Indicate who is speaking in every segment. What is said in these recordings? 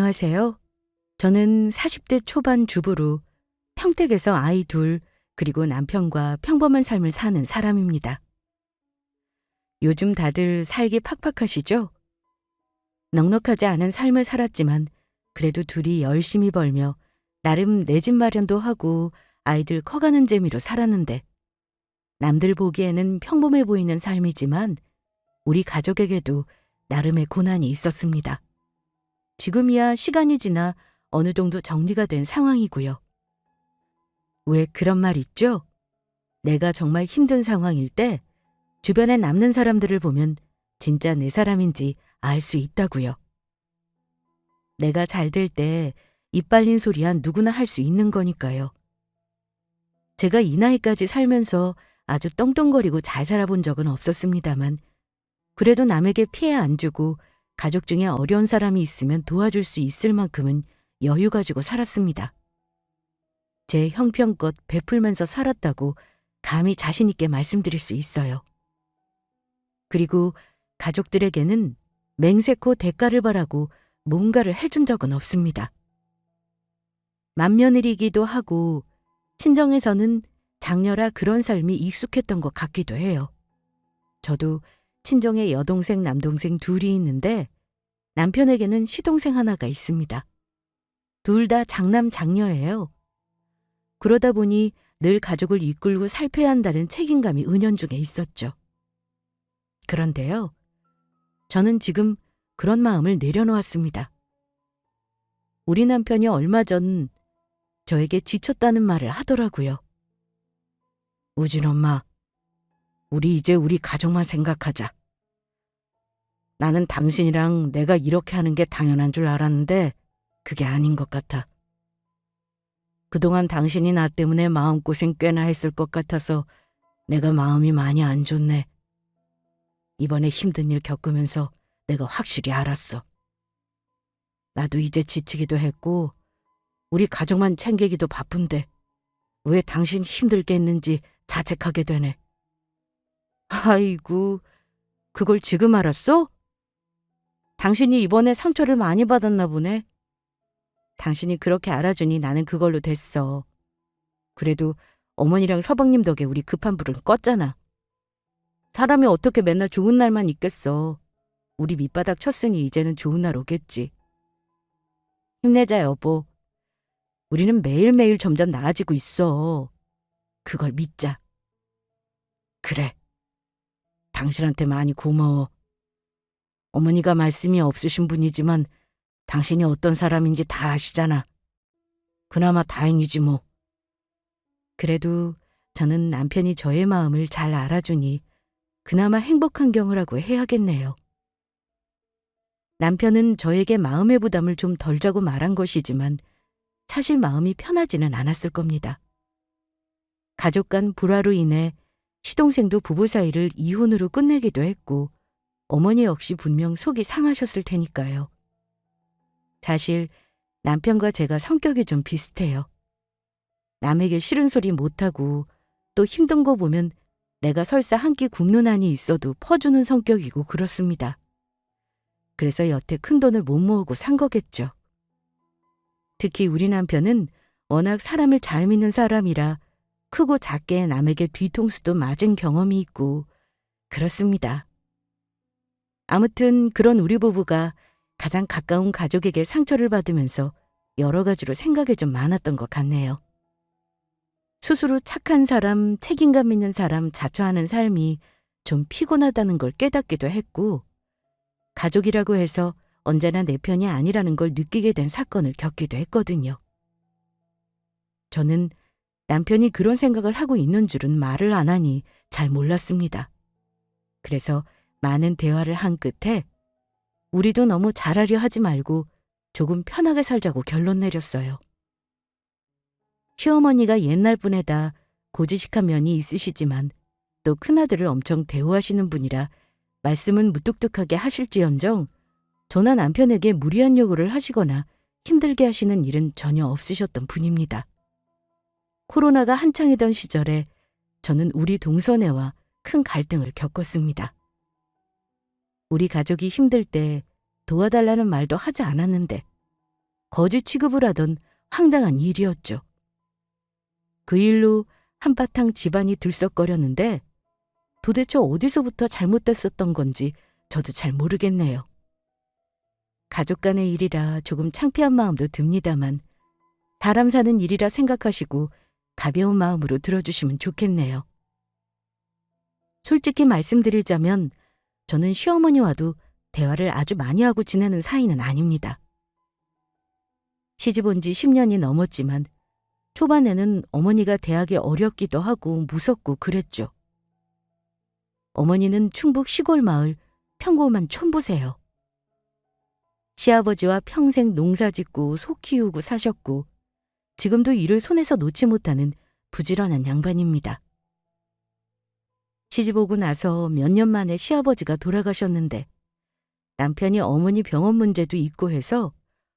Speaker 1: 안녕하세요. 저는 40대 초반 주부로 평택에서 아이 둘, 그리고 남편과 평범한 삶을 사는 사람입니다. 요즘 다들 살기 팍팍하시죠? 넉넉하지 않은 삶을 살았지만 그래도 둘이 열심히 벌며 나름 내 집 마련도 하고 아이들 커가는 재미로 살았는데, 남들 보기에는 평범해 보이는 삶이지만 우리 가족에게도 나름의 고난이 있었습니다. 지금이야 시간이 지나 어느 정도 정리가 된 상황이고요. 왜 그런 말 있죠? 내가 정말 힘든 상황일 때 주변에 남는 사람들을 보면 진짜 내 사람인지 알 수 있다고요. 내가 잘 될 때 입 빨린 소리야 누구나 할 수 있는 거니까요. 제가 이 나이까지 살면서 아주 떵떵거리고 잘 살아본 적은 없었습니다만, 그래도 남에게 피해 안 주고 가족 중에 어려운 사람이 있으면 도와줄 수 있을 만큼은 여유 가지고 살았습니다. 제 형편껏 베풀면서 살았다고 감히 자신 있게 말씀드릴 수 있어요. 그리고 가족들에게는 맹세코 대가를 바라고 뭔가를 해준 적은 없습니다. 맏며느리이기도 하고 친정에서는 장녀라 그런 삶이 익숙했던 것 같기도 해요. 저도 친정에 여동생, 남동생 둘이 있는데 남편에게는 시동생 하나가 있습니다. 둘 다 장남, 장녀예요. 그러다 보니 늘 가족을 이끌고 살펴야 한다는 책임감이 은연중에 있었죠. 그런데요, 저는 지금 그런 마음을 내려놓았습니다. 우리 남편이 얼마 전 저에게 지쳤다는 말을 하더라고요. 우진 엄마, 우리 이제 우리 가족만 생각하자. 나는 당신이랑 내가 이렇게 하는 게 당연한 줄 알았는데 그게 아닌 것 같아. 그동안 당신이 나 때문에 마음고생 꽤나 했을 것 같아서 내가 마음이 많이 안 좋네. 이번에 힘든 일 겪으면서 내가 확실히 알았어. 나도 이제 지치기도 했고 우리 가족만 챙기기도 바쁜데 왜 당신 힘들게 했는지 자책하게 되네. 아이고, 그걸 지금 알았어? 당신이 이번에 상처를 많이 받았나 보네. 당신이 그렇게 알아주니 나는 그걸로 됐어. 그래도 어머니랑 서방님 덕에 우리 급한 불은 껐잖아. 사람이 어떻게 맨날 좋은 날만 있겠어. 우리 밑바닥 쳤으니 이제는 좋은 날 오겠지. 힘내자, 여보. 우리는 매일매일 점점 나아지고 있어. 그걸 믿자. 그래. 당신한테 많이 고마워. 어머니가 말씀이 없으신 분이지만 당신이 어떤 사람인지 다 아시잖아. 그나마 다행이지 뭐. 그래도 저는 남편이 저의 마음을 잘 알아주니 그나마 행복한 경우라고 해야겠네요. 남편은 저에게 마음의 부담을 좀 덜 자고 말한 것이지만 사실 마음이 편하지는 않았을 겁니다. 가족 간 불화로 인해 시동생도 부부 사이를 이혼으로 끝내기도 했고 어머니 역시 분명 속이 상하셨을 테니까요. 사실 남편과 제가 성격이 좀 비슷해요. 남에게 싫은 소리 못하고 또 힘든 거 보면 내가 설사 한 끼 굶는 한이 있어도 퍼주는 성격이고 그렇습니다. 그래서 여태 큰돈을 못 모으고 산 거겠죠. 특히 우리 남편은 워낙 사람을 잘 믿는 사람이라 크고 작게 남에게 뒤통수도 맞은 경험이 있고 그렇습니다. 아무튼 그런 우리 부부가 가장 가까운 가족에게 상처를 받으면서 여러 가지로 생각이 좀 많았던 것 같네요. 스스로 착한 사람, 책임감 있는 사람 자처하는 삶이 좀 피곤하다는 걸 깨닫기도 했고, 가족이라고 해서 언제나 내 편이 아니라는 걸 느끼게 된 사건을 겪기도 했거든요. 저는 남편이 그런 생각을 하고 있는 줄은 말을 안 하니 잘 몰랐습니다. 그래서 많은 대화를 한 끝에 우리도 너무 잘하려 하지 말고 조금 편하게 살자고 결론 내렸어요. 시어머니가 옛날 분에다 고지식한 면이 있으시지만 또 큰아들을 엄청 대우하시는 분이라 말씀은 무뚝뚝하게 하실지언정 저나 남편에게 무리한 요구를 하시거나 힘들게 하시는 일은 전혀 없으셨던 분입니다. 코로나가 한창이던 시절에 저는 우리 동서네와 큰 갈등을 겪었습니다. 우리 가족이 힘들 때 도와달라는 말도 하지 않았는데 거지 취급을 하던 황당한 일이었죠. 그 일로 한바탕 집안이 들썩거렸는데 도대체 어디서부터 잘못됐었던 건지 저도 잘 모르겠네요. 가족 간의 일이라 조금 창피한 마음도 듭니다만 사람 사는 일이라 생각하시고 가벼운 마음으로 들어주시면 좋겠네요. 솔직히 말씀드리자면 저는 시어머니와도 대화를 아주 많이 하고 지내는 사이는 아닙니다. 시집 온 지 10년이 넘었지만 초반에는 어머니가 대하기 어렵기도 하고 무섭고 그랬죠. 어머니는 충북 시골 마을 평범한 촌부세요. 시아버지와 평생 농사 짓고 소 키우고 사셨고 지금도 일을 손에서 놓지 못하는 부지런한 양반입니다. 시집 오고 나서 몇 년 만에 시아버지가 돌아가셨는데 남편이 어머니 병원 문제도 있고 해서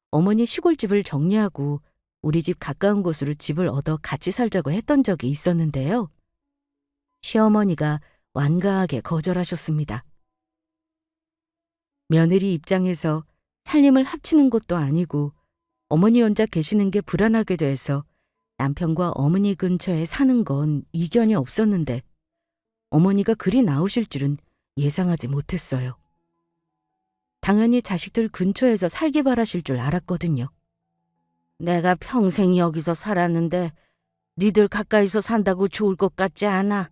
Speaker 1: 어머니 시골집을 정리하고 우리 집 가까운 곳으로 집을 얻어 같이 살자고 했던 적이 있었는데요. 시어머니가 완강하게 거절하셨습니다. 며느리 입장에서 살림을 합치는 것도 아니고 어머니 혼자 계시는 게 불안하게 돼서 남편과 어머니 근처에 사는 건 이견이 없었는데 어머니가 그리 나오실 줄은 예상하지 못했어요. 당연히 자식들 근처에서 살기 바라실 줄 알았거든요. 내가 평생 여기서 살았는데 니들 가까이서 산다고 좋을 것 같지 않아.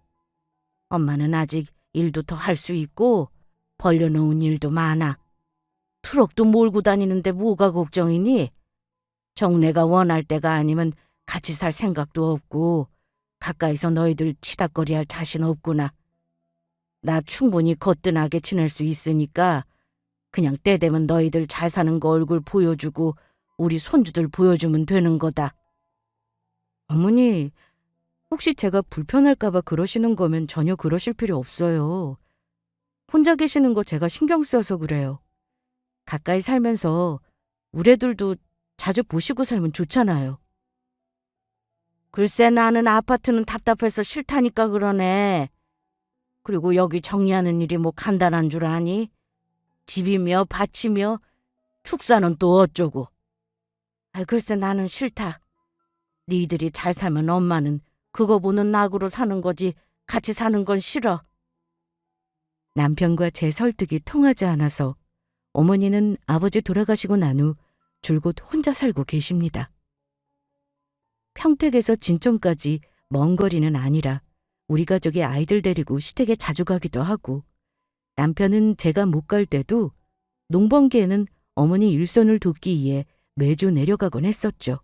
Speaker 1: 엄마는 아직 일도 더 할 수 있고 벌려놓은 일도 많아. 트럭도 몰고 다니는데 뭐가 걱정이니? 정내가 원할 때가 아니면 같이 살 생각도 없고 가까이서 너희들 치닥거리할 자신 없구나. 나 충분히 거뜬하게 지낼 수 있으니까 그냥 때 되면 너희들 잘 사는 거 얼굴 보여주고 우리 손주들 보여주면 되는 거다. 어머니, 혹시 제가 불편할까 봐 그러시는 거면 전혀 그러실 필요 없어요. 혼자 계시는 거 제가 신경 써서 그래요. 가까이 살면서 우리 애들도 자주 보시고 살면 좋잖아요. 글쎄 나는 아파트는 답답해서 싫다니까 그러네. 그리고 여기 정리하는 일이 뭐 간단한 줄 아니? 집이며 밭이며 축사는 또 어쩌고. 글쎄 나는 싫다. 니들이 잘 살면 엄마는 그거 보는 낙으로 사는 거지 같이 사는 건 싫어. 남편과 제 설득이 통하지 않아서 어머니는 아버지 돌아가시고 난 후 줄곧 혼자 살고 계십니다. 평택에서 진천까지 먼 거리는 아니라 우리 가족이 아이들 데리고 시댁에 자주 가기도 하고 남편은 제가 못 갈 때도 농번기에는 어머니 일손을 돕기 위해 매주 내려가곤 했었죠.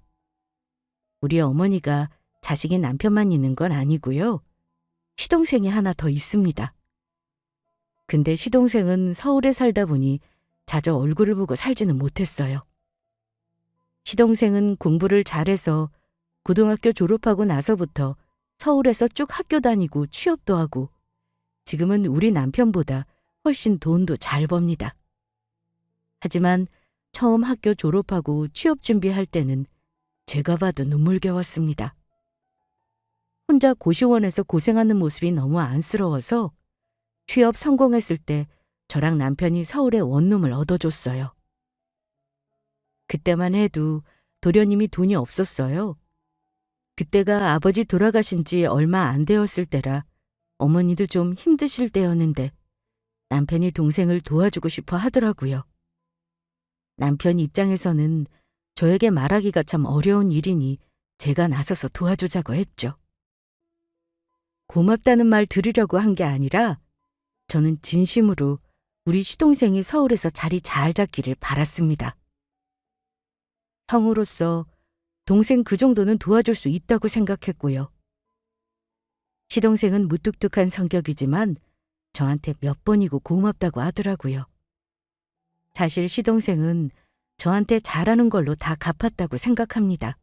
Speaker 1: 우리 어머니가 자식이 남편만 있는 건 아니고요. 시동생이 하나 더 있습니다. 근데 시동생은 서울에 살다 보니 자주 얼굴을 보고 살지는 못했어요. 시동생은 공부를 잘해서 고등학교 졸업하고 나서부터 서울에서 쭉 학교 다니고 취업도 하고 지금은 우리 남편보다 훨씬 돈도 잘 법니다. 하지만 처음 학교 졸업하고 취업 준비할 때는 제가 봐도 눈물겨웠습니다. 혼자 고시원에서 고생하는 모습이 너무 안쓰러워서 취업 성공했을 때 저랑 남편이 서울에 원룸을 얻어줬어요. 그때만 해도 도련님이 돈이 없었어요. 그때가 아버지 돌아가신 지 얼마 안 되었을 때라 어머니도 좀 힘드실 때였는데 남편이 동생을 도와주고 싶어 하더라고요. 남편 입장에서는 저에게 말하기가 참 어려운 일이니 제가 나서서 도와주자고 했죠. 고맙다는 말 들으려고 한 게 아니라 저는 진심으로 우리 시동생이 서울에서 자리 잘 잡기를 바랐습니다. 형으로서 동생 그 정도는 도와줄 수 있다고 생각했고요. 시동생은 무뚝뚝한 성격이지만 저한테 몇 번이고 고맙다고 하더라고요. 사실 시동생은 저한테 잘하는 걸로 다 갚았다고 생각합니다.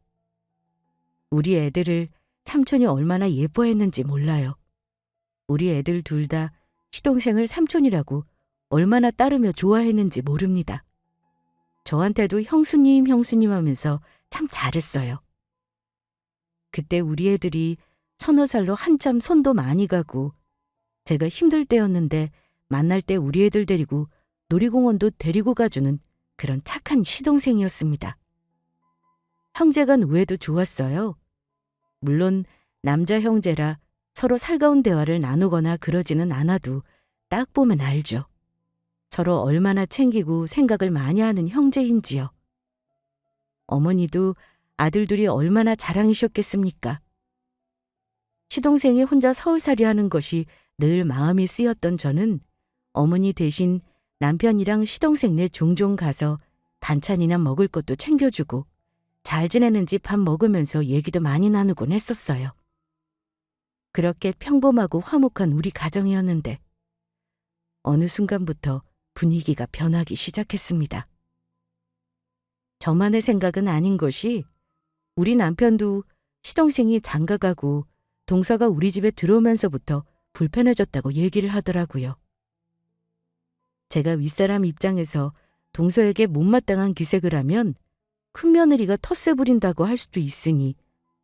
Speaker 1: 우리 애들을 삼촌이 얼마나 예뻐했는지 몰라요. 우리 애들 둘 다 시동생을 삼촌이라고 얼마나 따르며 좋아했는지 모릅니다. 저한테도 형수님 형수님 하면서 참 잘했어요. 그때 우리 애들이 서너 살로 한참 손도 많이 가고 제가 힘들 때였는데 만날 때 우리 애들 데리고 놀이공원도 데리고 가주는 그런 착한 시동생이었습니다. 형제간 우애도 좋았어요. 물론 남자 형제라 서로 살가운 대화를 나누거나 그러지는 않아도 딱 보면 알죠. 서로 얼마나 챙기고 생각을 많이 하는 형제인지요. 어머니도 아들들이 얼마나 자랑이셨겠습니까? 시동생이 혼자 서울살이 하는 것이 늘 마음이 쓰였던 저는 어머니 대신 남편이랑 시동생네 종종 가서 반찬이나 먹을 것도 챙겨주고 잘 지내는지 밥 먹으면서 얘기도 많이 나누곤 했었어요. 그렇게 평범하고 화목한 우리 가정이었는데 어느 순간부터 분위기가 변하기 시작했습니다. 저만의 생각은 아닌 것이 우리 남편도 시동생이 장가가고 동서가 우리 집에 들어오면서부터 불편해졌다고 얘기를 하더라고요. 제가 윗사람 입장에서 동서에게 못마땅한 기색을 하면 큰며느리가 텃세 부린다고 할 수도 있으니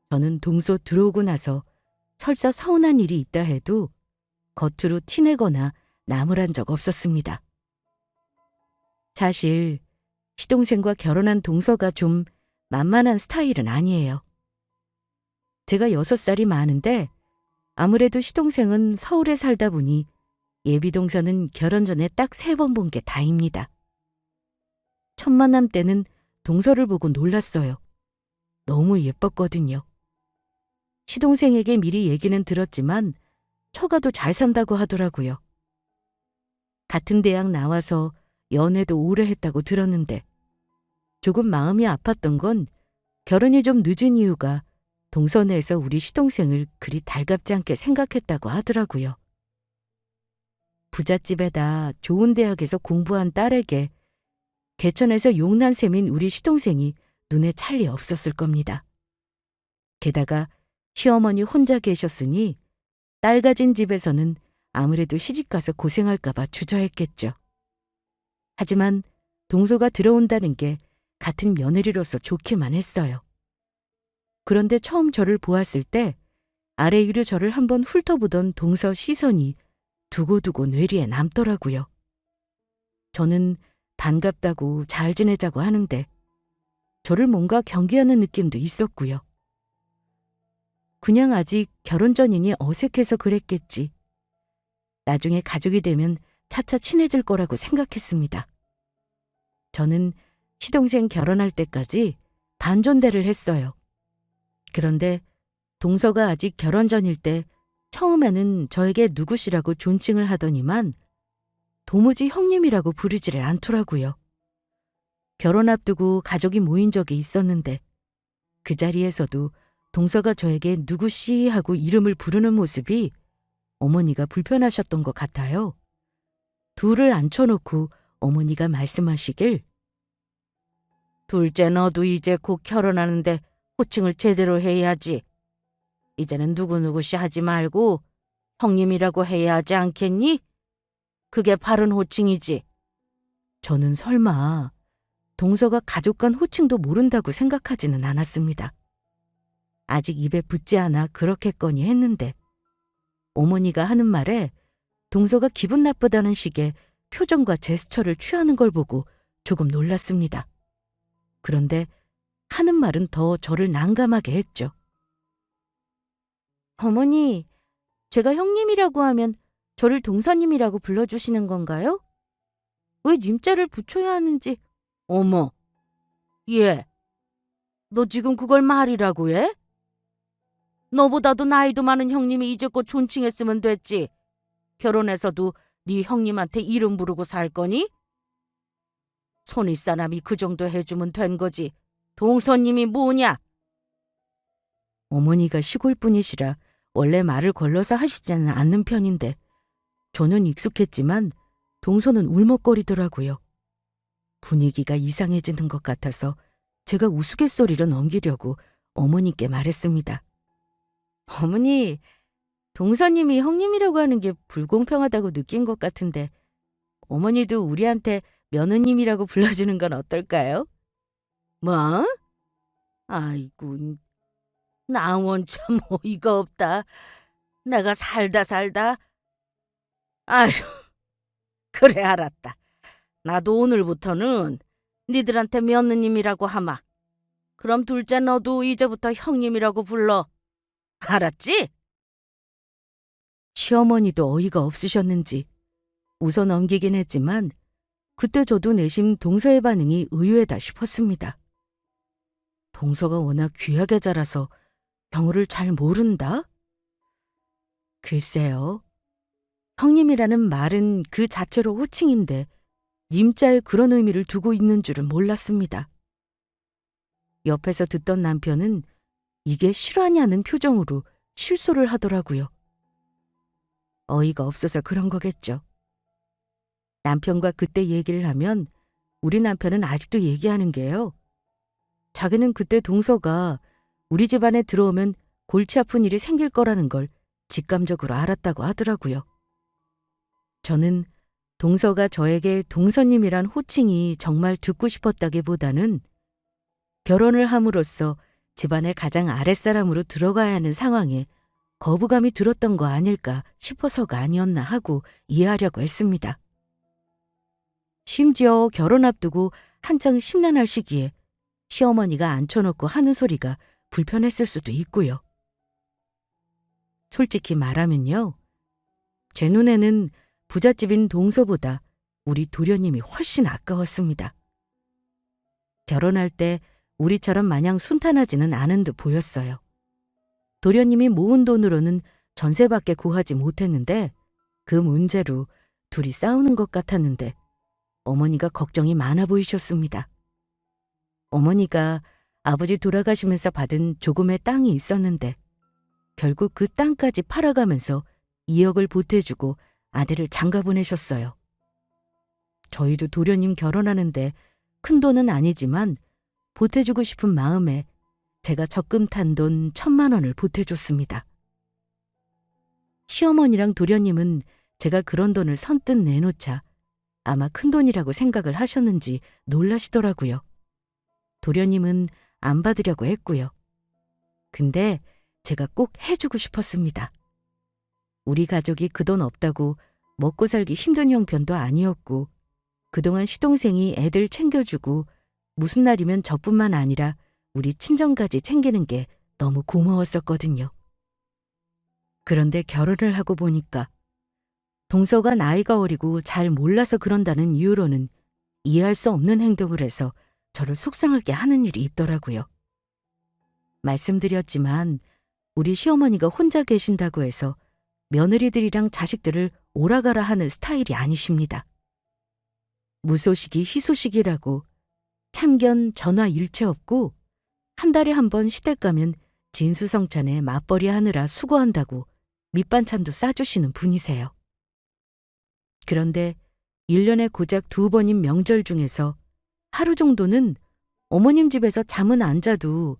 Speaker 1: 저는 동서 들어오고 나서 설사 서운한 일이 있다 해도 겉으로 티내거나 나무란 적 없었습니다. 사실 시동생과 결혼한 동서가 좀 만만한 스타일은 아니에요. 제가 6살이 많은데 아무래도 시동생은 서울에 살다 보니 예비 동서는 결혼 전에 딱 3번 본 게 다입니다. 첫 만남 때는 동서를 보고 놀랐어요. 너무 예뻤거든요. 시동생에게 미리 얘기는 들었지만 처가도 잘 산다고 하더라고요. 같은 대학 나와서 연애도 오래 했다고 들었는데 조금 마음이 아팠던 건 결혼이 좀 늦은 이유가 동서내에서 우리 시동생을 그리 달갑지 않게 생각했다고 하더라고요. 부잣집에다 좋은 대학에서 공부한 딸에게 개천에서 용난셈인 우리 시동생이 눈에 찰 리 없었을 겁니다. 게다가 시어머니 혼자 계셨으니 딸 가진 집에서는 아무래도 시집가서 고생할까 봐 주저했겠죠. 하지만 동서가 들어온다는 게 같은 며느리로서 좋기만 했어요. 그런데 처음 저를 보았을 때 아래 위로 저를 한번 훑어보던 동서 시선이 두고두고 뇌리에 남더라고요. 저는 반갑다고 잘 지내자고 하는데 저를 뭔가 경계하는 느낌도 있었고요. 그냥 아직 결혼 전이니 어색해서 그랬겠지. 나중에 가족이 되면 차차 친해질 거라고 생각했습니다. 저는 시동생 결혼할 때까지 반존대를 했어요. 그런데 동서가 아직 결혼 전일 때 처음에는 저에게 누구시라고 존칭을 하더니만 도무지 형님이라고 부르지를 않더라고요. 결혼 앞두고 가족이 모인 적이 있었는데 그 자리에서도 동서가 저에게 누구씨 하고 이름을 부르는 모습이 어머니가 불편하셨던 것 같아요. 둘을 앉혀놓고 어머니가 말씀하시길 둘째 너도 이제 곧 결혼하는데 호칭을 제대로 해야지. 이제는 누구누구씨 하지 말고 형님이라고 해야 하지 않겠니? 그게 바른 호칭이지. 저는 설마 동서가 가족 간 호칭도 모른다고 생각하지는 않았습니다. 아직 입에 붙지 않아 그렇겠거니 했는데 어머니가 하는 말에 동서가 기분 나쁘다는 식의 표정과 제스처를 취하는 걸 보고 조금 놀랐습니다. 그런데 하는 말은 더 저를 난감하게 했죠. 어머니, 제가 형님이라고 하면 저를 동서님이라고 불러주시는 건가요? 왜 님자를 붙여야 하는지. 어머, 얘, 너 지금 그걸 말이라고 해? 너보다도 나이도 많은 형님이 이제껏 존칭했으면 됐지. 결혼해서도 네 형님한테 이름 부르고 살 거니? 손윗 사람이 그 정도 해주면 된 거지. 동서님이 뭐냐? 어머니가 시골 분이시라 원래 말을 걸러서 하시지는 않는 편인데 저는 익숙했지만 동서는 울먹거리더라고요. 분위기가 이상해지는 것 같아서 제가 우스갯소리로 넘기려고 어머니께 말했습니다. 어머니, 동서님이 형님이라고 하는 게 불공평하다고 느낀 것 같은데 어머니도 우리한테 며느님이라고 불러주는 건 어떨까요? 뭐? 아이고, 나 원참 어이가 없다. 내가 살다. 아휴, 그래 알았다. 나도 오늘부터는 니들한테 며느님이라고 하마. 그럼 둘째 너도 이제부터 형님이라고 불러. 알았지? 시어머니도 어이가 없으셨는지 웃어 넘기긴 했지만 그때 저도 내심 동서의 반응이 의외다 싶었습니다. 동서가 워낙 귀하게 자라서 경우를 잘 모른다? 글쎄요. 형님이라는 말은 그 자체로 호칭인데 님자에 그런 의미를 두고 있는 줄은 몰랐습니다. 옆에서 듣던 남편은 이게 실화냐는 표정으로 실소를 하더라고요. 어이가 없어서 그런 거겠죠. 남편과 그때 얘기를 하면 우리 남편은 아직도 얘기하는 게요. 자기는 그때 동서가 우리 집안에 들어오면 골치 아픈 일이 생길 거라는 걸 직감적으로 알았다고 하더라고요. 저는 동서가 저에게 동서님이란 호칭이 정말 듣고 싶었다기보다는 결혼을 함으로써 집안의 가장 아랫사람으로 들어가야 하는 상황에 거부감이 들었던 거 아닐까 싶어서가 아니었나 하고 이해하려고 했습니다. 심지어 결혼 앞두고 한창 심란할 시기에 시어머니가 앉혀놓고 하는 소리가 불편했을 수도 있고요. 솔직히 말하면요. 제 눈에는 부잣집인 동서보다 우리 도련님이 훨씬 아까웠습니다. 결혼할 때 우리처럼 마냥 순탄하지는 않은 듯 보였어요. 도련님이 모은 돈으로는 전세밖에 구하지 못했는데 그 문제로 둘이 싸우는 것 같았는데 어머니가 걱정이 많아 보이셨습니다. 어머니가 아버지 돌아가시면서 받은 조금의 땅이 있었는데 결국 그 땅까지 팔아가면서 2억을 보태주고 아들을 장가 보내셨어요. 저희도 도련님 결혼하는데 큰 돈은 아니지만 보태주고 싶은 마음에 제가 적금 탄 돈 1,000만 원을 보태줬습니다. 시어머니랑 도련님은 제가 그런 돈을 선뜻 내놓자 아마 큰 돈이라고 생각을 하셨는지 놀라시더라고요. 도련님은 안 받으려고 했고요. 근데 제가 꼭 해주고 싶었습니다. 우리 가족이 그 돈 없다고 먹고 살기 힘든 형편도 아니었고 그동안 시동생이 애들 챙겨주고 무슨 날이면 저뿐만 아니라 우리 친정까지 챙기는 게 너무 고마웠었거든요. 그런데 결혼을 하고 보니까 동서가 나이가 어리고 잘 몰라서 그런다는 이유로는 이해할 수 없는 행동을 해서 저를 속상하게 하는 일이 있더라고요. 말씀드렸지만 우리 시어머니가 혼자 계신다고 해서 며느리들이랑 자식들을 오라가라 하는 스타일이 아니십니다. 무소식이 희소식이라고 참견 전화 일체 없고 한 달에 한 번 시댁 가면 진수성찬에 맞벌이 하느라 수고한다고 밑반찬도 싸주시는 분이세요. 그런데 1년에 고작 2번인 명절 중에서 하루 정도는 어머님 집에서 잠은 안 자도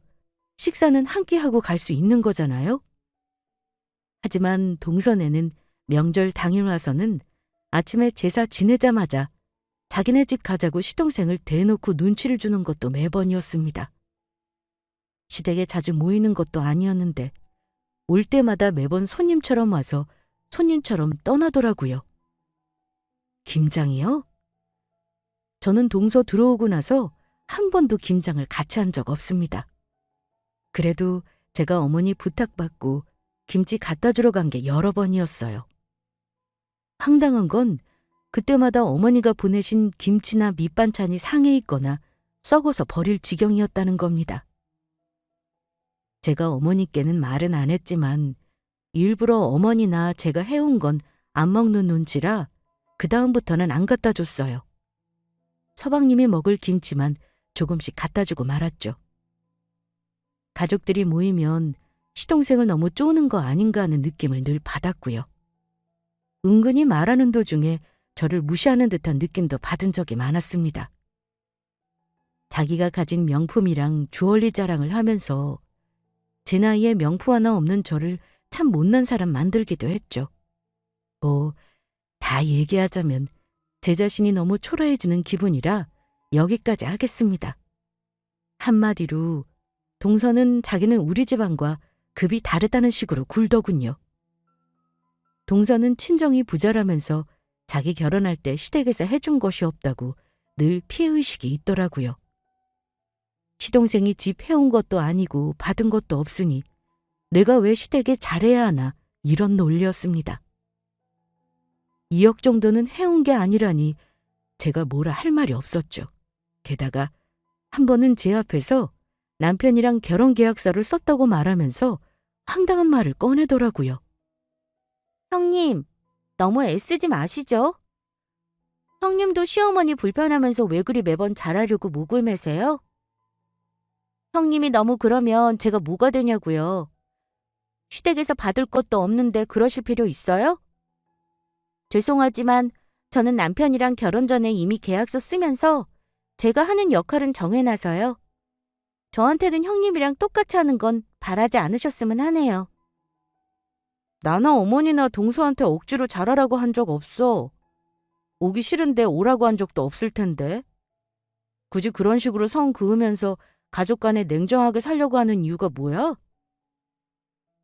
Speaker 1: 식사는 한 끼 하고 갈 수 있는 거잖아요. 하지만 동선에는 명절 당일 와서는 아침에 제사 지내자마자 자기네 집 가자고 시동생을 대놓고 눈치를 주는 것도 매번이었습니다. 시댁에 자주 모이는 것도 아니었는데 올 때마다 매번 손님처럼 와서 손님처럼 떠나더라고요. 김장이요? 저는 동서 들어오고 나서 한 번도 김장을 같이 한 적 없습니다. 그래도 제가 어머니 부탁받고 김치 갖다 주러 간 게 여러 번이었어요. 황당한 건 그때마다 어머니가 보내신 김치나 밑반찬이 상해 있거나 썩어서 버릴 지경이었다는 겁니다. 제가 어머니께는 말은 안 했지만 일부러 어머니나 제가 해온 건 안 먹는 눈치라 그 다음부터는 안 갖다 줬어요. 서방님이 먹을 김치만 조금씩 갖다 주고 말았죠. 가족들이 모이면 시동생을 너무 쪼는 거 아닌가 하는 느낌을 늘 받았고요. 은근히 말하는 도중에 저를 무시하는 듯한 느낌도 받은 적이 많았습니다. 자기가 가진 명품이랑 주얼리 자랑을 하면서 제 나이에 명품 하나 없는 저를 참 못난 사람 만들기도 했죠. 다 얘기하자면 제 자신이 너무 초라해지는 기분이라 여기까지 하겠습니다. 한마디로 동서는 자기는 우리 집안과 급이 다르다는 식으로 굴더군요. 동서는 친정이 부자라면서 자기 결혼할 때 시댁에서 해준 것이 없다고 늘 피해의식이 있더라고요. 시동생이 집 해온 것도 아니고 받은 것도 없으니 내가 왜 시댁에 잘해야 하나 이런 논리였습니다. 2억 정도는 해온 게 아니라니 제가 뭐라 할 말이 없었죠. 게다가 한 번은 제 앞에서 남편이랑 결혼계약서를 썼다고 말하면서 황당한 말을 꺼내더라고요. 형님, 너무 애쓰지 마시죠? 형님도 시어머니 불편하면서 왜 그리 매번 잘하려고 목을 매세요? 형님이 너무 그러면 제가 뭐가 되냐고요. 시댁에서 받을 것도 없는데 그러실 필요 있어요? 죄송하지만 저는 남편이랑 결혼 전에 이미 계약서 쓰면서 제가 하는 역할은 정해놔서요. 저한테는 형님이랑 똑같이 하는 건 바라지 않으셨으면 하네요. 나나 어머니나 동서한테 억지로 잘하라고 한 적 없어. 오기 싫은데 오라고 한 적도 없을 텐데. 굳이 그런 식으로 성 그으면서 가족 간에 냉정하게 살려고 하는 이유가 뭐야?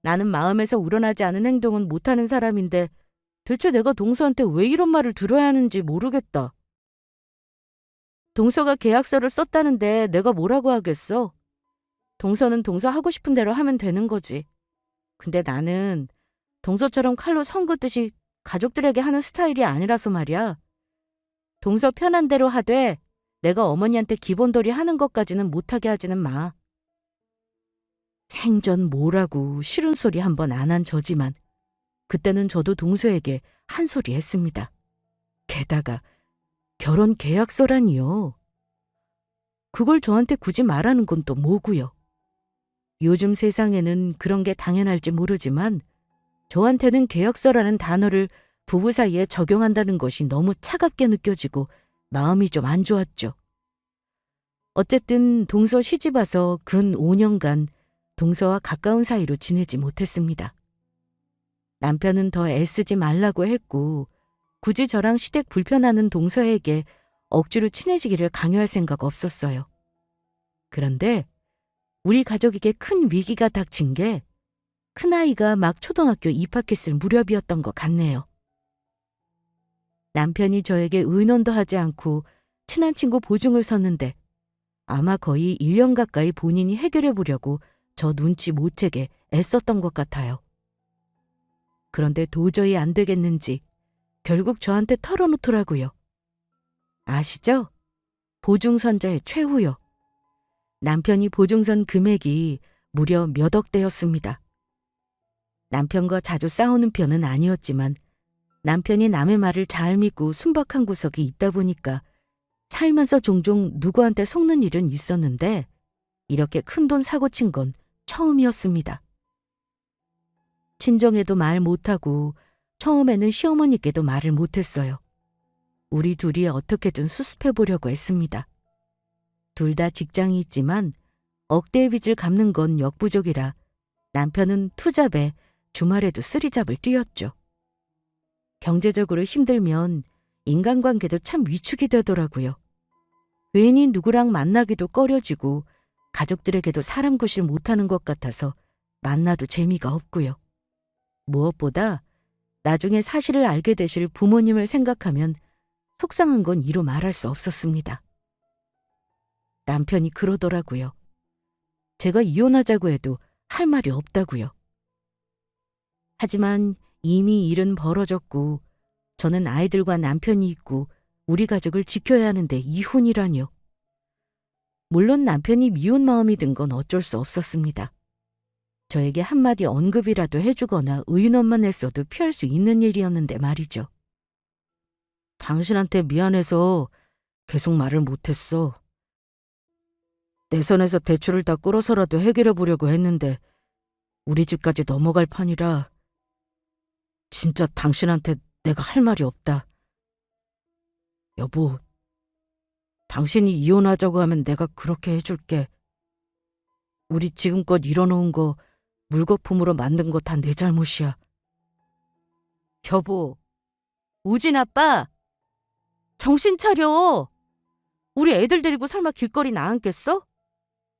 Speaker 1: 나는 마음에서 우러나지 않은 행동은 못하는 사람인데 대체 내가 동서한테 왜 이런 말을 들어야 하는지 모르겠다. 동서가 계약서를 썼다는데 내가 뭐라고 하겠어? 동서는 동서 하고 싶은 대로 하면 되는 거지. 근데 나는 동서처럼 칼로 선 긋듯이 가족들에게 하는 스타일이 아니라서 말이야. 동서 편한 대로 하되 내가 어머니한테 기본돌이 하는 것까지는 못하게 하지는 마. 생전 뭐라고 싫은 소리 한 번 안 한 저지만 그때는 저도 동서에게 한 소리 했습니다. 게다가 결혼 계약서라니요. 그걸 저한테 굳이 말하는 건 또 뭐고요. 요즘 세상에는 그런 게 당연할지 모르지만 저한테는 계약서라는 단어를 부부 사이에 적용한다는 것이 너무 차갑게 느껴지고 마음이 좀 안 좋았죠. 어쨌든 동서 시집 와서 근 5년간 동서와 가까운 사이로 지내지 못했습니다. 남편은 더 애쓰지 말라고 했고 굳이 저랑 시댁 불편하는 동서에게 억지로 친해지기를 강요할 생각 없었어요. 그런데 우리 가족에게 큰 위기가 닥친 게 큰아이가 막 초등학교 입학했을 무렵이었던 것 같네요. 남편이 저에게 의논도 하지 않고 친한 친구 보증을 섰는데 아마 거의 1년 가까이 본인이 해결해 보려고 저 눈치 못 채게 애썼던 것 같아요. 그런데 도저히 안 되겠는지 결국 저한테 털어놓더라고요. 아시죠? 보증선자의 최후요. 남편이 보증선 금액이 무려 몇 억대였습니다. 남편과 자주 싸우는 편은 아니었지만 남편이 남의 말을 잘 믿고 순박한 구석이 있다 보니까 살면서 종종 누구한테 속는 일은 있었는데 이렇게 큰돈 사고 친 건 처음이었습니다. 친정에도 말 못하고 처음에는 시어머니께도 말을 못했어요. 우리 둘이 어떻게든 수습해 보려고 했습니다. 둘 다 직장이 있지만 억대의 빚을 갚는 건 역부족이라 남편은 투잡에 주말에도 쓰리잡을 뛰었죠. 경제적으로 힘들면 인간관계도 참 위축이 되더라고요. 괜히 누구랑 만나기도 꺼려지고 가족들에게도 사람 구실 못하는 것 같아서 만나도 재미가 없고요. 무엇보다 나중에 사실을 알게 되실 부모님을 생각하면 속상한 건 이루 말할 수 없었습니다. 남편이 그러더라고요. 제가 이혼하자고 해도 할 말이 없다고요. 하지만 이미 일은 벌어졌고 저는 아이들과 남편이 있고 우리 가족을 지켜야 하는데 이혼이라뇨. 물론 남편이 미운 마음이 든 건 어쩔 수 없었습니다. 저에게 한마디 언급이라도 해주거나 의논만 했어도 피할 수 있는 일이었는데 말이죠. 당신한테 미안해서 계속 말을 못했어. 내 선에서 대출을 다 끌어서라도 해결해 보려고 했는데 우리 집까지 넘어갈 판이라 진짜 당신한테 내가 할 말이 없다. 여보, 당신이 이혼하자고 하면 내가 그렇게 해줄게. 우리 지금껏 이뤄놓은 거 물거품으로 만든 거 다 내 잘못이야. 여보, 우진 아빠, 정신 차려. 우리 애들 데리고 설마 길거리 나앉겠어?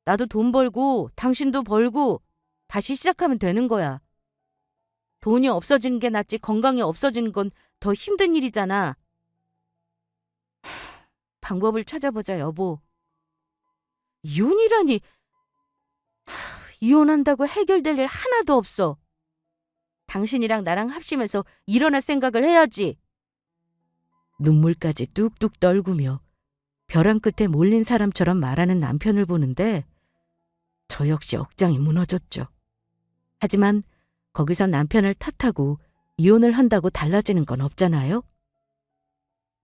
Speaker 1: 나도 돈 벌고 당신도 벌고 다시 시작하면 되는 거야. 돈이 없어지는 게 낫지 건강이 없어지는 건 더 힘든 일이잖아. 방법을 찾아보자, 여보. 이혼이라니. 이혼한다고 해결될 일 하나도 없어. 당신이랑 나랑 합심해서 일어날 생각을 해야지. 눈물까지 뚝뚝 떨구며 벼랑 끝에 몰린 사람처럼 말하는 남편을 보는데 저 역시 억장이 무너졌죠. 하지만 거기서 남편을 탓하고 이혼을 한다고 달라지는 건 없잖아요.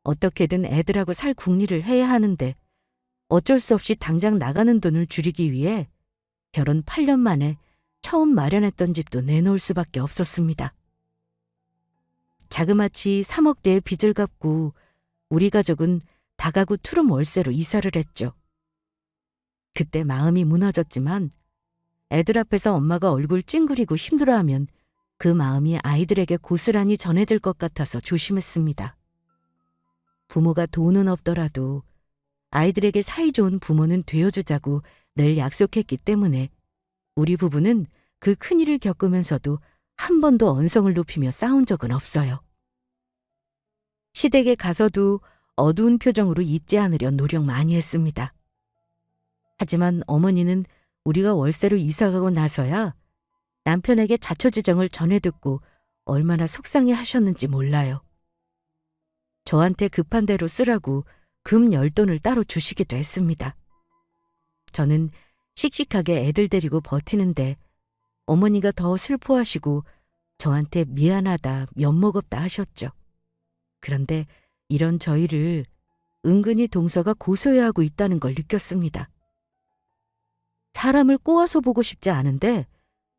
Speaker 1: 어떻게든 애들하고 살 궁리를 해야 하는데 어쩔 수 없이 당장 나가는 돈을 줄이기 위해 결혼 8년 만에 처음 마련했던 집도 내놓을 수밖에 없었습니다. 자그마치 3억대의 빚을 갚고 우리 가족은 다가구 투룸 월세로 이사를 했죠. 그때 마음이 무너졌지만 애들 앞에서 엄마가 얼굴 찡그리고 힘들어하면 그 마음이 아이들에게 고스란히 전해질 것 같아서 조심했습니다. 부모가 돈은 없더라도 아이들에게 사이좋은 부모는 되어주자고 늘 약속했기 때문에 우리 부부는 그 큰일을 겪으면서도 한 번도 언성을 높이며 싸운 적은 없어요. 시댁에 가서도 어두운 표정으로 있지 않으려 노력 많이 했습니다. 하지만 어머니는 우리가 월세로 이사가고 나서야 남편에게 자초지정을 전해 듣고 얼마나 속상해 하셨는지 몰라요. 저한테 급한 대로 쓰라고 금 10돈을 따로 주시기도 했습니다. 저는 씩씩하게 애들 데리고 버티는데 어머니가 더 슬퍼하시고 저한테 미안하다, 면목없다 하셨죠. 그런데 이런 저희를 은근히 동서가 고소해하고 있다는 걸 느꼈습니다. 사람을 꼬아서 보고 싶지 않은데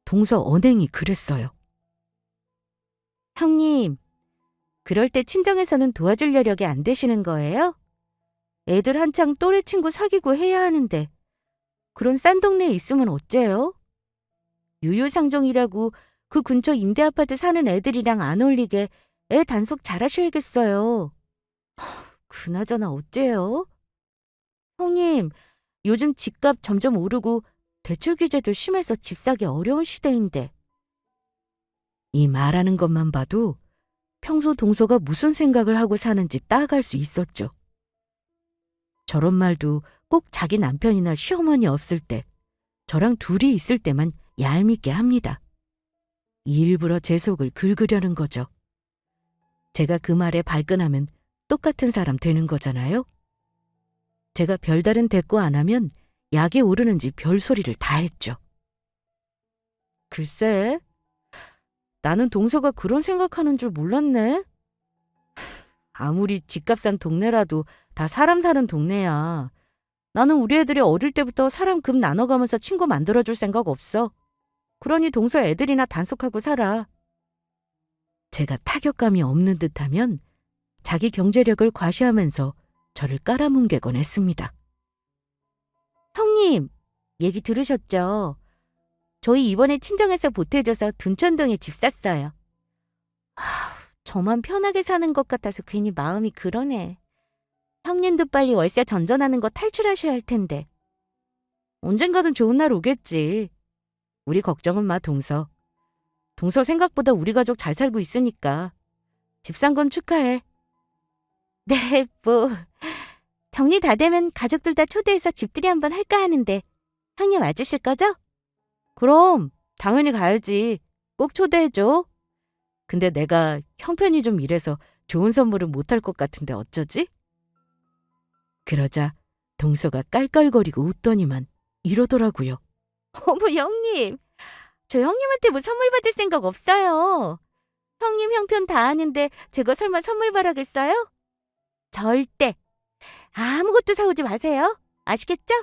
Speaker 1: 동서 언행이 그랬어요. 형님, 그럴 때 친정에서는 도와줄 여력이 안 되시는 거예요? 애들 한창 또래 친구 사귀고 해야 하는데 그런 싼 동네에 있으면 어째요? 유유상종이라고 그 근처 임대아파트 사는 애들이랑 안 어울리게 애 단속 잘하셔야겠어요. 그나저나 어째요? 형님, 요즘 집값 점점 오르고 대출 규제도 심해서 집 사기 어려운 시대인데. 이 말하는 것만 봐도 평소 동서가 무슨 생각을 하고 사는지 딱 알 수 있었죠. 저런 말도 꼭 자기 남편이나 시어머니 없을 때, 저랑 둘이 있을 때만 얄밉게 합니다. 일부러 제 속을 긁으려는 거죠. 제가 그 말에 발끈하면 똑같은 사람 되는 거잖아요. 제가 별다른 대꾸 안 하면 약이 오르는지 별소리를 다 했죠. 글쎄, 나는 동서가 그런 생각하는 줄 몰랐네. 아무리 집값 싼 동네라도 다 사람 사는 동네야. 나는 우리 애들이 어릴 때부터 사람 금 나눠가면서 친구 만들어줄 생각 없어. 그러니 동서 애들이나 단속하고 살아. 제가 타격감이 없는 듯하면 자기 경제력을 과시하면서 저를 깔아뭉개곤 했습니다. 형님, 얘기 들으셨죠? 저희 이번에 친정에서 보태줘서 둔천동에 집 샀어요. 저만 편하게 사는 것 같아서 괜히 마음이 그러네. 형님도 빨리 월세 전전하는 거 탈출하셔야 할 텐데. 언젠가는 좋은 날 오겠지. 우리 걱정은 마, 동서. 동서 생각보다 우리 가족 잘 살고 있으니까. 집 산 건 축하해. 네, 정리 다 되면 가족들 다 초대해서 집들이 한번 할까 하는데 형님 와주실 거죠? 그럼 당연히 가야지. 꼭 초대해줘. 근데 내가 형편이 좀 이래서 좋은 선물은 못할 것 같은데 어쩌지? 그러자 동서가 깔깔거리고 웃더니만 이러더라고요. 어머 형님, 저 형님한테 뭐 선물 받을 생각 없어요. 형님 형편 다 아는데 제가 설마 선물 바라겠어요? 절대 아무것도 사오지 마세요. 아시겠죠?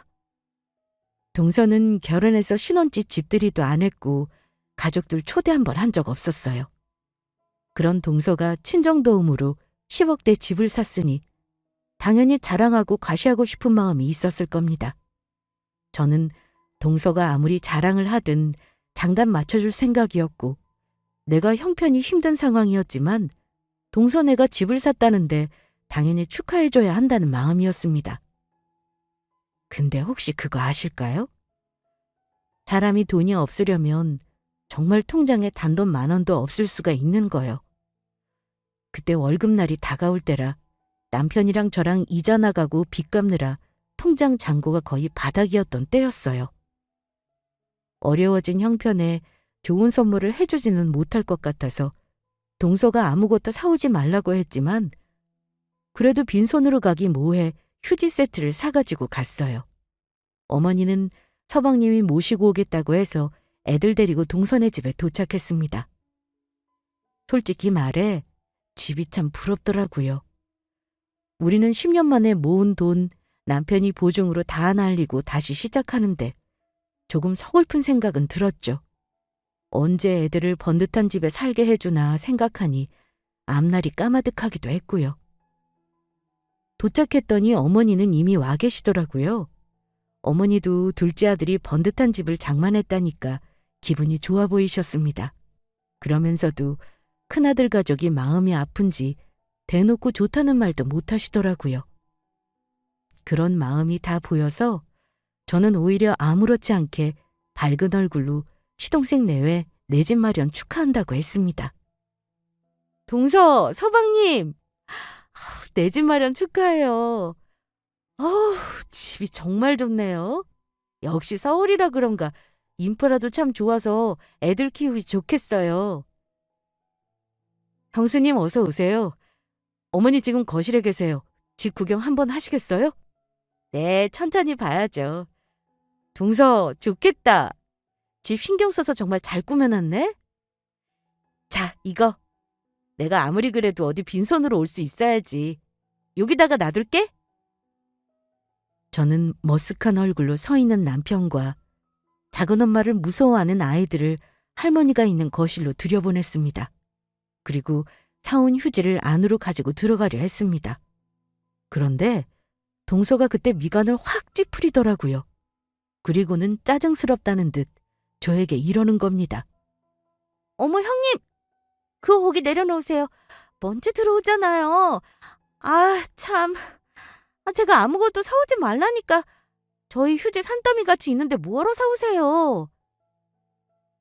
Speaker 1: 동서는 결혼해서 신혼집 집들이도 안 했고 가족들 초대 한 번 한 적 없었어요. 그런 동서가 친정도움으로 10억대 집을 샀으니 당연히 자랑하고 과시하고 싶은 마음이 있었을 겁니다. 저는 동서가 아무리 자랑을 하든 장단 맞춰줄 생각이었고 내가 형편이 힘든 상황이었지만 동서네가 집을 샀다는데 당연히 축하해줘야 한다는 마음이었습니다. 근데 혹시 그거 아실까요? 사람이 돈이 없으려면 정말 통장에 단돈 10,000원도 없을 수가 있는 거요. 그때 월급날이 다가올 때라 남편이랑 저랑 이자 나가고 빚 갚느라 통장 잔고가 거의 바닥이었던 때였어요. 어려워진 형편에 좋은 선물을 해주지는 못할 것 같아서 동서가 아무것도 사오지 말라고 했지만 그래도 빈손으로 가기 뭐해 휴지 세트를 사가지고 갔어요. 어머니는 서방님이 모시고 오겠다고 해서 애들 데리고 동서네 집에 도착했습니다. 솔직히 말해 집이 참 부럽더라고요. 우리는 10년 만에 모은 돈 남편이 보증으로 다 날리고 다시 시작하는데 조금 서글픈 생각은 들었죠. 언제 애들을 번듯한 집에 살게 해주나 생각하니 앞날이 까마득하기도 했고요. 도착했더니 어머니는 이미 와 계시더라고요. 어머니도 둘째 아들이 번듯한 집을 장만했다니까 기분이 좋아 보이셨습니다. 그러면서도 큰아들 가족이 마음이 아픈지 대놓고 좋다는 말도 못 하시더라고요. 그런 마음이 다 보여서 저는 오히려 아무렇지 않게 밝은 얼굴로 시동생 내외 내 집 마련 축하한다고 했습니다. 동서, 서방님! 내 집 마련 축하해요. 집이 정말 좋네요. 역시 서울이라 그런가 인프라도 참 좋아서 애들 키우기 좋겠어요. 형수님 어서 오세요. 어머니 지금 거실에 계세요. 집 구경 한번 하시겠어요? 네, 천천히 봐야죠. 동서, 좋겠다. 집 신경 써서 정말 잘 꾸며놨네? 자, 이거. 내가 아무리 그래도 어디 빈손으로 올 수 있어야지. 여기다가 놔둘게. 저는 머쓱한 얼굴로 서 있는 남편과 작은 엄마를 무서워하는 아이들을 할머니가 있는 거실로 들여보냈습니다. 그리고 사온 휴지를 안으로 가지고 들어가려 했습니다. 그런데 동서가 그때 미간을 확 찌푸리더라고요. 그리고는 짜증스럽다는 듯 저에게 이러는 겁니다. 어머 형님! 그거 거기 내려놓으세요. 먼지 들어오잖아요. 아 참. 제가 아무것도 사오지 말라니까. 저희 휴지 산더미 같이 있는데 뭐하러 사오세요.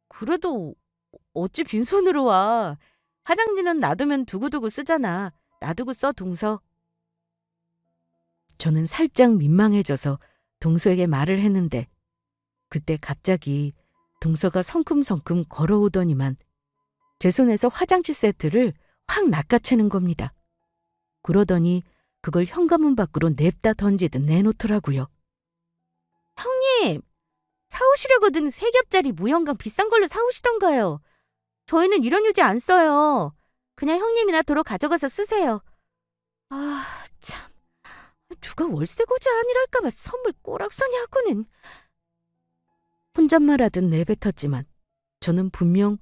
Speaker 1: 그래도 어찌 빈손으로 와. 화장지는 놔두면 두고두고 쓰잖아. 놔두고 써 동서. 저는 살짝 민망해져서 동서에게 말을 했는데 그때 갑자기 동서가 성큼성큼 걸어오더니만 제 손에서 화장지 세트를 확 낚아채는 겁니다. 그러더니 그걸 현관문 밖으로 냅다 던지듯 내놓더라고요. 형님! 사오시려거든 3겹짜리 무형광 비싼 걸로 사오시던가요. 저희는 이런 휴지 안 써요. 그냥 형님이나 도로 가져가서 쓰세요. 아 참. 누가 월세 고지 아니랄까봐 선물 꼬락서니 하고는. 혼잣말하듯 내뱉었지만 저는 분명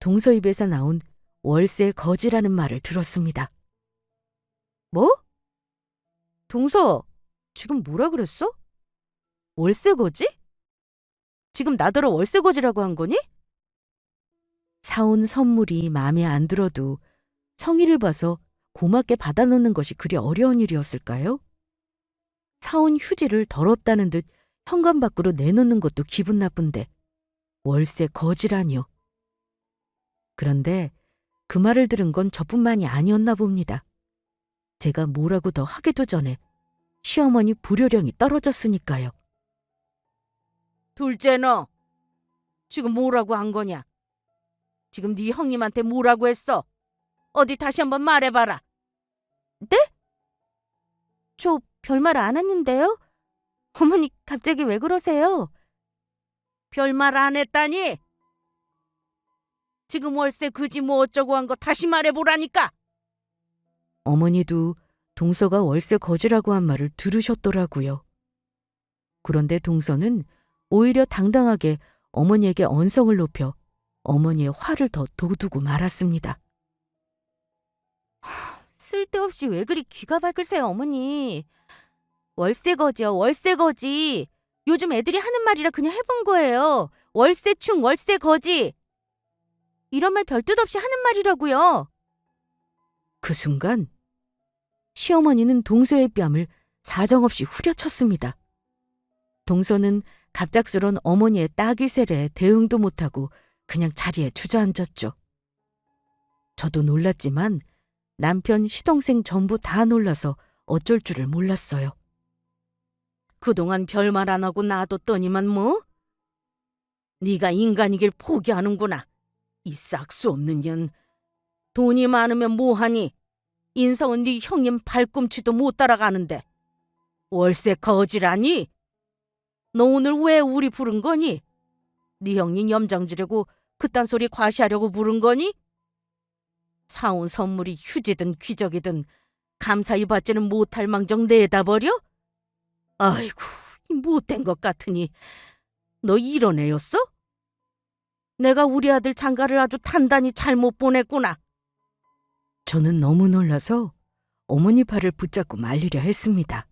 Speaker 1: 동서 입에서 나온 월세 거지라는 말을 들었습니다. 뭐? 동서, 지금 뭐라 그랬어? 월세 거지? 지금 나더러 월세 거지라고 한 거니? 사온 선물이 마음에 안 들어도 성의를 봐서 고맙게 받아놓는 것이 그리 어려운 일이었을까요? 사온 휴지를 더럽다는 듯 현관 밖으로 내놓는 것도 기분 나쁜데 월세 거지라니요. 그런데 그 말을 들은 건 저뿐만이 아니었나 봅니다. 제가 뭐라고 더 하기도 전에 시어머니 불효령이 떨어졌으니까요. 둘째 너, 지금 뭐라고 한 거냐? 지금 네 형님한테 뭐라고 했어? 어디 다시 한번 말해봐라. 네? 저 별말 안 했는데요? 어머니 갑자기 왜 그러세요? 별말 안 했다니? 지금 월세 그지 뭐 어쩌고 한 거 다시 말해보라니까. 어머니도 동서가 월세 거지라고 한 말을 들으셨더라고요. 그런데 동서는 오히려 당당하게 어머니에게 언성을 높여 어머니의 화를 더 돋우고 말았습니다. 쓸데없이 왜 그리 귀가 밝으세요, 어머니. 월세 거지요, 월세 거지. 요즘 애들이 하는 말이라 그냥 해본 거예요. 월세충, 월세 거지. 이런 말 별뜻 없이 하는 말이라고요. 그 순간 시어머니는 동서의 뺨을 사정없이 후려쳤습니다. 동서는 갑작스런 어머니의 따귀 세례에 대응도 못하고 그냥 자리에 주저앉았죠. 저도 놀랐지만 남편, 시동생 전부 다 놀라서 어쩔 줄을 몰랐어요. 그동안 별말 안 하고 놔뒀더니만 뭐? 네가 인간이길 포기하는구나. 이 싹수 없는 년. 돈이 많으면 뭐하니? 인성은 네 형님 발꿈치도 못 따라가는데. 월세 거지라니? 너 오늘 왜 우리 부른 거니? 네 형님 염장지려고 그딴 소리 과시하려고 부른 거니? 사온 선물이 휴지든 귀적이든 감사히 받지는 못할 망정 내다 버려? 아이고, 이 못된 것 같으니. 너 이런 애였어? 내가 우리 아들 장가를 아주 단단히 잘못 보냈구나. 저는 너무 놀라서 어머니 팔을 붙잡고 말리려 했습니다.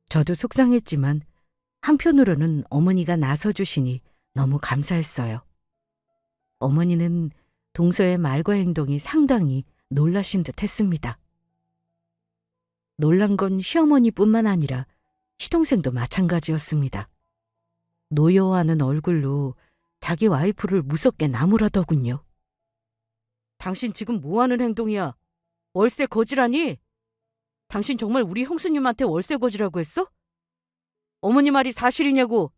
Speaker 1: 저도 속상했지만 한편으로는 어머니가 나서주시니 너무 감사했어요. 어머니는 동서의 말과 행동이 상당히 놀라신 듯 했습니다. 놀란 건 시어머니뿐만 아니라 시동생도 마찬가지였습니다. 노여워하는 얼굴로 자기 와이프를 무섭게 나무라더군요. 당신 지금 뭐하는 행동이야? 월세 거지라니? 당신 정말 우리 형수님한테 월세 거지라고 했어? 어머니 말이 사실이냐고?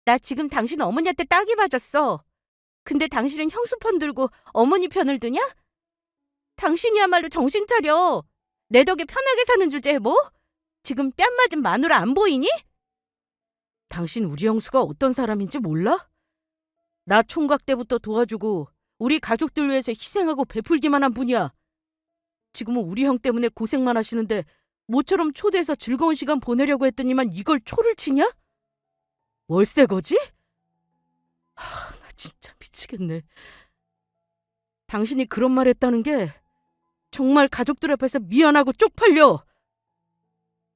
Speaker 1: 나 지금 당신 어머니한테 딱이 맞았어. 근데 당신은 형수 편 들고 어머니 편을 드냐? 당신이야말로 정신 차려. 내 덕에 편하게 사는 주제에 뭐? 지금 뺨 맞은 마누라 안 보이니? 당신 우리 형수가 어떤 사람인지 몰라? 나 총각 때부터 도와주고 우리 가족들 위해서 희생하고 베풀기만 한 분이야. 지금은 우리 형 때문에 고생만 하시는데 모처럼 초대해서 즐거운 시간 보내려고 했더니만 이걸 초를 치냐? 월세 거지? 나 진짜 미치겠네. 당신이 그런 말 했다는 게 정말 가족들 앞에서 미안하고 쪽팔려.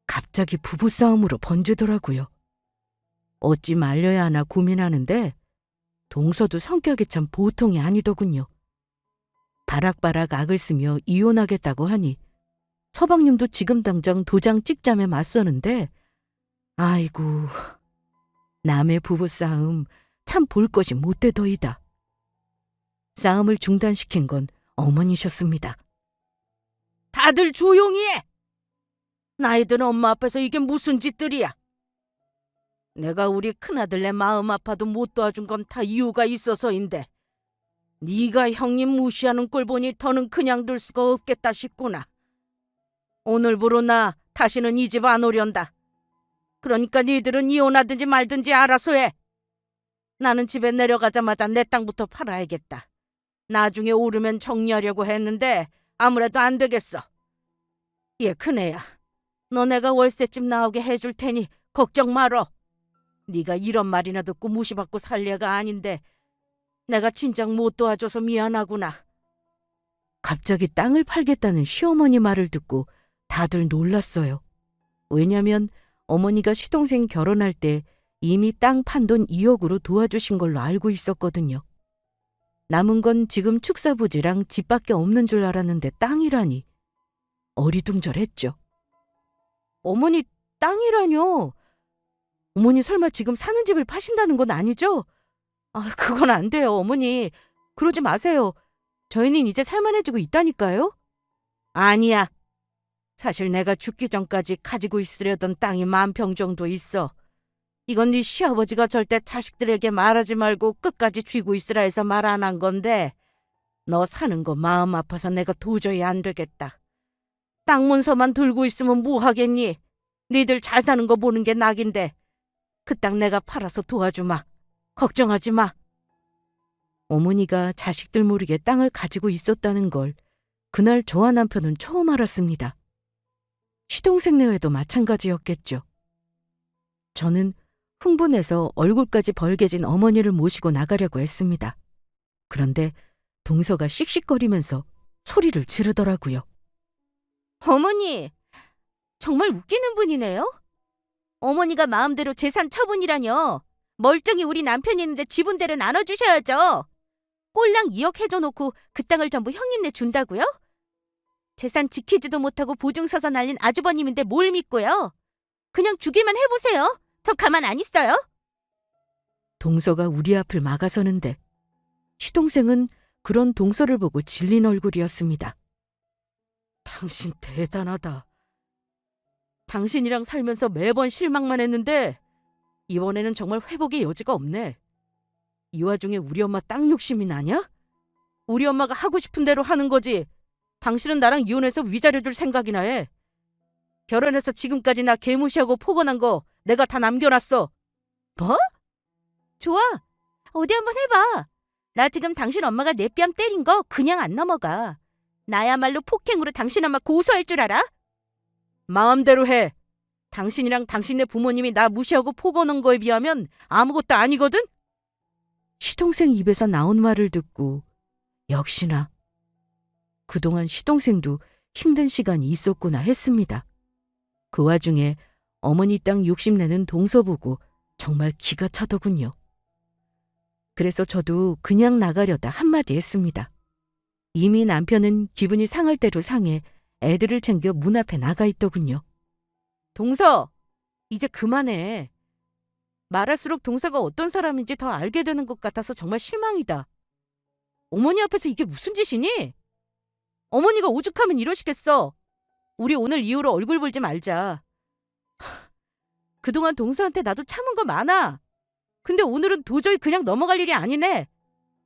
Speaker 1: 갑자기 부부싸움으로 번지더라고요. 어찌 말려야 하나 고민하는데 동서도 성격이 참 보통이 아니더군요. 바락바락 악을 쓰며 이혼하겠다고 하니 서방님도 지금 당장 도장 찍자며 맞서는데 아이고, 남의 부부싸움 참 볼 것이 못되더이다. 싸움을 중단시킨 건 어머니셨습니다. 다들 조용히 해! 나이 든 엄마 앞에서 이게 무슨 짓들이야? 내가 우리 큰아들네 마음 아파도 못 도와준 건 다 이유가 있어서인데 네가 형님 무시하는 꼴 보니 더는 그냥 둘 수가 없겠다 싶구나. 오늘부로 나 다시는 이 집 안 오련다. 그러니까 니들은 이혼하든지 말든지 알아서 해. 나는 집에 내려가자마자 내 땅부터 팔아야겠다. 나중에 오르면 정리하려고 했는데 아무래도 안 되겠어. 얘 큰애야. 너 내가 월세집 나오게 해줄 테니 걱정 말어. 네가 이런 말이나 듣고 무시받고 살 애가 아닌데 내가 진작 못 도와줘서 미안하구나. 갑자기 땅을 팔겠다는 시어머니 말을 듣고 다들 놀랐어요. 왜냐면 어머니가 시동생 결혼할 때 이미 땅 판 돈 2억으로 도와주신 걸로 알고 있었거든요. 남은 건 지금 축사부지랑 집밖에 없는 줄 알았는데 땅이라니. 어리둥절했죠. 어머니 땅이라뇨? 어머니 설마 지금 사는 집을 파신다는 건 아니죠? 그건 안 돼요, 어머니. 그러지 마세요. 저희는 이제 살만해지고 있다니까요. 아니야. 사실 내가 죽기 전까지 가지고 있으려던 땅이 10,000평 정도 있어. 이건 네 시아버지가 절대 자식들에게 말하지 말고 끝까지 쥐고 있으라 해서 말 안 한 건데 너 사는 거 마음 아파서 내가 도저히 안 되겠다. 땅 문서만 들고 있으면 뭐 하겠니? 니들 잘 사는 거 보는 게 낙인데 그 땅 내가 팔아서 도와주마. 걱정하지 마. 어머니가 자식들 모르게 땅을 가지고 있었다는 걸 그날 저와 남편은 처음 알았습니다. 시동생네와도 마찬가지였겠죠. 저는 흥분해서 얼굴까지 벌개진 어머니를 모시고 나가려고 했습니다. 그런데 동서가 씩씩거리면서 소리를 지르더라고요. 어머니, 정말 웃기는 분이네요. 어머니가 마음대로 재산 처분이라뇨. 멀쩡히 우리 남편이 있는데 지분대로 나눠주셔야죠. 꼴랑 2억 해줘놓고 그 땅을 전부 형님네 준다고요? 재산 지키지도 못하고 보증 서서 날린 아주버님인데 뭘 믿고요? 그냥 주기만 해보세요. 저 가만 안 있어요. 동서가 우리 앞을 막아서는데 시동생은 그런 동서를 보고 질린 얼굴이었습니다. 당신 대단하다. 당신이랑 살면서 매번 실망만 했는데 이번에는 정말 회복의 여지가 없네. 이 와중에 우리 엄마 땅 욕심이 나냐? 우리 엄마가 하고 싶은 대로 하는 거지. 당신은 나랑 이혼해서 위자료 줄 생각이나 해. 결혼해서 지금까지 나 개무시하고 포건한 거 내가 다 남겨놨어. 뭐? 좋아. 어디 한번 해봐. 나 지금 당신 엄마가 내 뺨 때린 거 그냥 안 넘어가. 나야말로 폭행으로 당신 엄마 고소할 줄 알아? 마음대로 해. 당신이랑 당신네 부모님이 나 무시하고 포건한 거에 비하면 아무것도 아니거든? 시동생 입에서 나온 말을 듣고 역시나 그동안 시동생도 힘든 시간이 있었구나 했습니다. 그 와중에 어머니 땅 욕심내는 동서 보고 정말 기가 차더군요. 그래서 저도 그냥 나가려다 한마디 했습니다. 이미 남편은 기분이 상할 대로 상해 애들을 챙겨 문 앞에 나가 있더군요. 동서, 이제 그만해. 말할수록 동서가 어떤 사람인지 더 알게 되는 것 같아서 정말 실망이다. 어머니 앞에서 이게 무슨 짓이니? 어머니가 오죽하면 이러시겠어. 우리 오늘 이후로 얼굴 보지 말자. 그동안 동서한테 나도 참은 거 많아. 근데 오늘은 도저히 그냥 넘어갈 일이 아니네.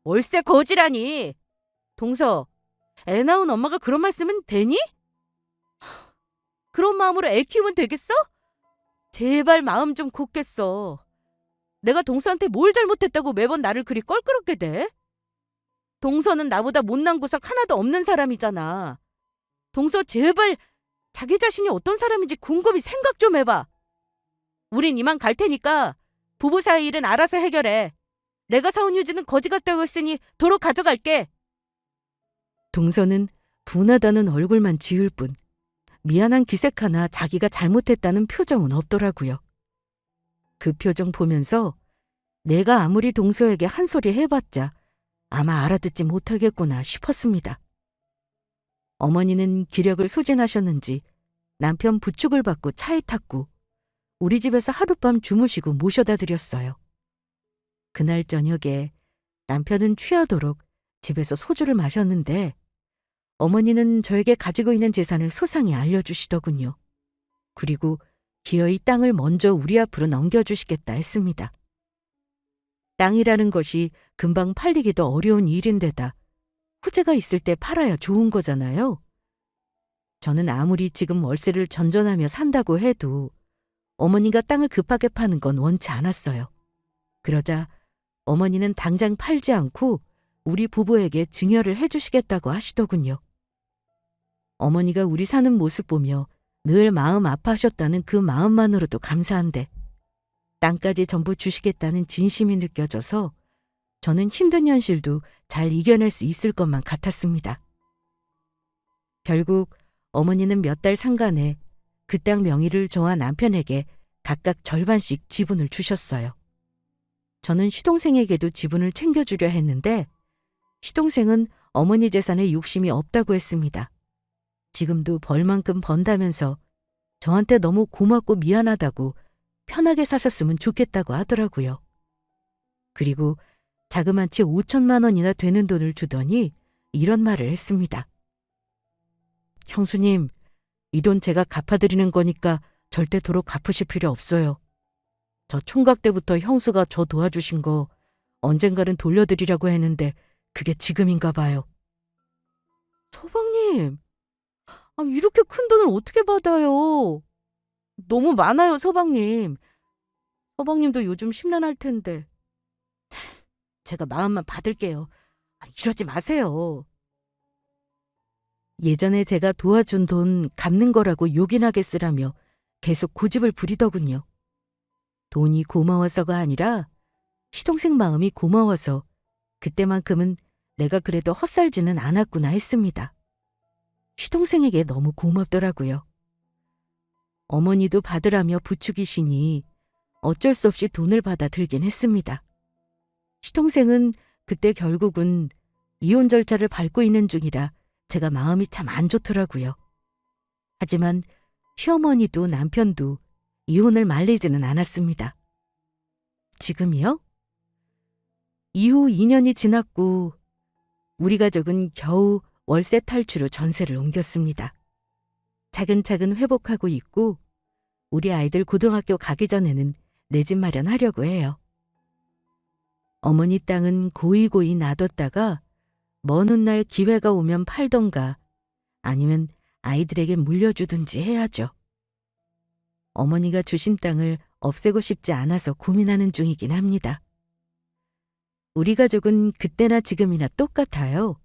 Speaker 1: 월세 거지라니. 동서, 애 낳은 엄마가 그런 말씀은 되니? 그런 마음으로 애 키우면 되겠어? 제발 마음 좀 곱겠어. 내가 동서한테 뭘 잘못했다고 매번 나를 그리 껄끄럽게 돼? 동서는 나보다 못난 구석 하나도 없는 사람이잖아. 동서 제발 자기 자신이 어떤 사람인지 곰곰이 생각 좀 해봐. 우린 이만 갈 테니까 부부 사이 일은 알아서 해결해. 내가 사온 휴지는 거지 같다고 했으니 도로 가져갈게. 동서는 분하다는 얼굴만 지을 뿐 미안한 기색 하나 자기가 잘못했다는 표정은 없더라고요. 그 표정 보면서 내가 아무리 동서에게 한 소리 해봤자 아마 알아듣지 못하겠구나 싶었습니다. 어머니는 기력을 소진하셨는지 남편 부축을 받고 차에 탔고 우리 집에서 하룻밤 주무시고 모셔다 드렸어요. 그날 저녁에 남편은 취하도록 집에서 소주를 마셨는데 어머니는 저에게 가지고 있는 재산을 소상히 알려주시더군요. 그리고 기어이 땅을 먼저 우리 앞으로 넘겨주시겠다 했습니다. 땅이라는 것이 금방 팔리기도 어려운 일인데다 후재가 있을 때 팔아야 좋은 거잖아요. 저는 아무리 지금 월세를 전전하며 산다고 해도 어머니가 땅을 급하게 파는 건 원치 않았어요. 그러자 어머니는 당장 팔지 않고 우리 부부에게 증여를 해주시겠다고 하시더군요. 어머니가 우리 사는 모습 보며 늘 마음 아파하셨다는 그 마음만으로도 감사한데 땅까지 전부 주시겠다는 진심이 느껴져서 저는 힘든 현실도 잘 이겨낼 수 있을 것만 같았습니다. 결국 어머니는 몇 달 상간에 그 땅 명의를 저와 남편에게 각각 절반씩 지분을 주셨어요. 저는 시동생에게도 지분을 챙겨주려 했는데 시동생은 어머니 재산에 욕심이 없다고 했습니다. 지금도 벌만큼 번다면서 저한테 너무 고맙고 미안하다고 편하게 사셨으면 좋겠다고 하더라고요. 그리고 자그마치 5천만 원이나 되는 돈을 주더니 이런 말을 했습니다. 형수님, 이 돈 제가 갚아드리는 거니까 절대 도로 갚으실 필요 없어요. 저 총각 때부터 형수가 저 도와주신 거 언젠가는 돌려드리려고 했는데 그게 지금인가 봐요. 서방님, 이렇게 큰 돈을 어떻게 받아요? 너무 많아요, 서방님. 서방님도 요즘 심란할 텐데. 제가 마음만 받을게요. 이러지 마세요. 예전에 제가 도와준 돈 갚는 거라고 요긴하게 쓰라며 계속 고집을 부리더군요. 돈이 고마워서가 아니라 시동생 마음이 고마워서 그때만큼은 내가 그래도 헛살지는 않았구나 했습니다. 시동생에게 너무 고맙더라고요. 어머니도 받으라며 부추기시니 어쩔 수 없이 돈을 받아 들긴 했습니다. 시동생은 그때 결국은 이혼 절차를 밟고 있는 중이라 제가 마음이 참 안 좋더라고요. 하지만 시어머니도 남편도 이혼을 말리지는 않았습니다. 지금이요? 이후 2년이 지났고 우리 가족은 겨우 월세 탈출 후 전세를 옮겼습니다. 차근차근 회복하고 있고 우리 아이들 고등학교 가기 전에는 내 집 마련하려고 해요. 어머니 땅은 고이고이 놔뒀다가 먼 훗날 기회가 오면 팔던가 아니면 아이들에게 물려주든지 해야죠. 어머니가 주신 땅을 없애고 싶지 않아서 고민하는 중이긴 합니다. 우리 가족은 그때나 지금이나 똑같아요.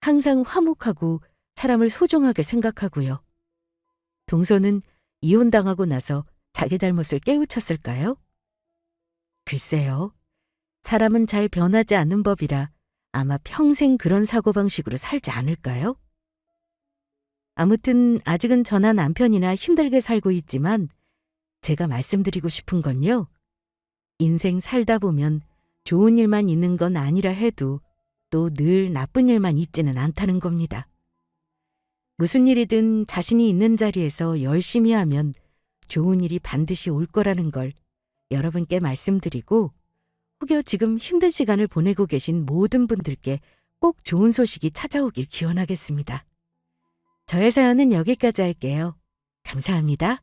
Speaker 1: 항상 화목하고 사람을 소중하게 생각하고요. 동서는 이혼당하고 나서 자기 잘못을 깨우쳤을까요? 글쎄요. 사람은 잘 변하지 않는 법이라 아마 평생 그런 사고방식으로 살지 않을까요? 아무튼 아직은 저나 남편이나 힘들게 살고 있지만 제가 말씀드리고 싶은 건요. 인생 살다 보면 좋은 일만 있는 건 아니라 해도 또 늘 나쁜 일만 있지는 않다는 겁니다. 무슨 일이든 자신이 있는 자리에서 열심히 하면 좋은 일이 반드시 올 거라는 걸 여러분께 말씀드리고 혹여 지금 힘든 시간을 보내고 계신 모든 분들께 꼭 좋은 소식이 찾아오길 기원하겠습니다. 저의 사연은 여기까지 할게요. 감사합니다.